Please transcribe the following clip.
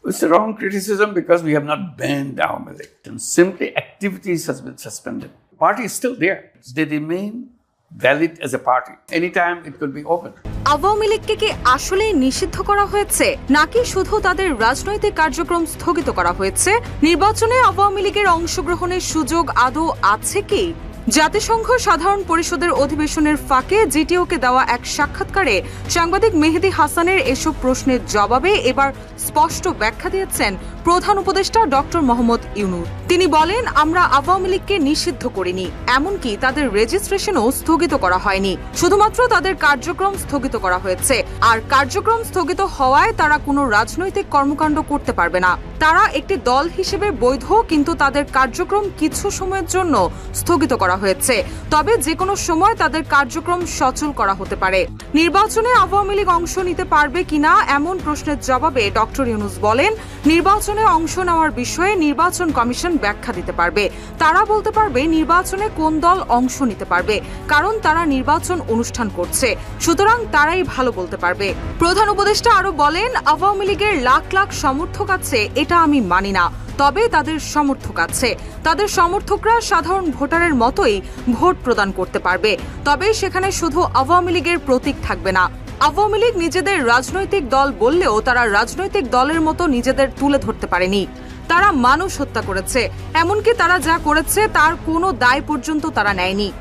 It's a wrong criticism because we have not banned Awami League. Simply activities has been suspended. Party is still there. They remain valid as a party. Anytime it could be open. Awami লীগকে কি আসলেই নিষিদ্ধ করা হয়েছে নাকি শুধু তাদের রাজনৈতিক কার্যক্রম স্থগিত করা হয়েছে? নির্বাচনে আওয়ামী লীগের অংশগ্রহণের সুযোগ আদৌ আছে কি? জাতিসংঘ সাধারণ পরিষদের অধিবেশনের ফাঁকে জিটিওকে দেওয়া এক সাক্ষাৎকারে সাংবাদিক মেহেদী হাসানের এসব প্রশ্নের জবাবে এবার স্পষ্ট ব্যাখ্যা দিয়েছেন প্রধান উপদেষ্টা ডক্টর মোহাম্মদ ইউনূস। তিনি বলেন, আমরা আওয়ামী লীগকে নিষিদ্ধ করিনি, এমনকি তাদের রেজিস্ট্রেশনও স্থগিত করা হয়নি, শুধুমাত্র তাদের কার্যক্রম স্থগিত করা হয়েছে। আর কার্যক্রম স্থগিত হওয়ায় তারা কোনো রাজনৈতিক কর্মকাণ্ড করতে পারবে না। তারা একটি দল হিসেবে বৈধ, কিন্তু তাদের কার্যক্রম কিছু সময়ের জন্য স্থগিত করা হয়েছে। তবে যে কোনো সময় তাদের কার্যক্রম সচল করা হতে পারে। নির্বাচনে আওয়ামী লীগ অংশ নিতে পারবে কিনা এমন প্রশ্নের জবাবে ডক্টর ইউনূস বলেন, নির্বাচনে অংশ নেওয়ার বিষয়ে নির্বাচন কমিশন ব্যাখ্যা দিতে পারবে। তারা বলতে পারবে নির্বাচনে কোন দল অংশ নিতে পারবে, কারণ তারা নির্বাচন অনুষ্ঠান করছে, সুতরাং তারাই ভালো বলতে পারবে। প্রধান উপদেষ্টা আরো বলেন, আওয়ামী লীগের লাখ লাখ সমর্থক আছে এটা আমি মানি না, তবে তাদের সমর্থক আছে। তাদের সমর্থকরা সাধারণ ভোটারের মতোই ভোট প্রদান করতে পারবে, তবে সেখানে শুধু আওয়ামী লীগের প্রতীক থাকবে না। আওয়ামী লীগ নিজেদের রাজনৈতিক দল বললেও তারা রাজনৈতিক দলের মতো নিজেদের তুলে ধরতে পারেনি। তারা মানুষ হত্যা করেছে, এমনকি তারা যা করেছে তার কোনো দায় পর্যন্ত তারা নেয়নি।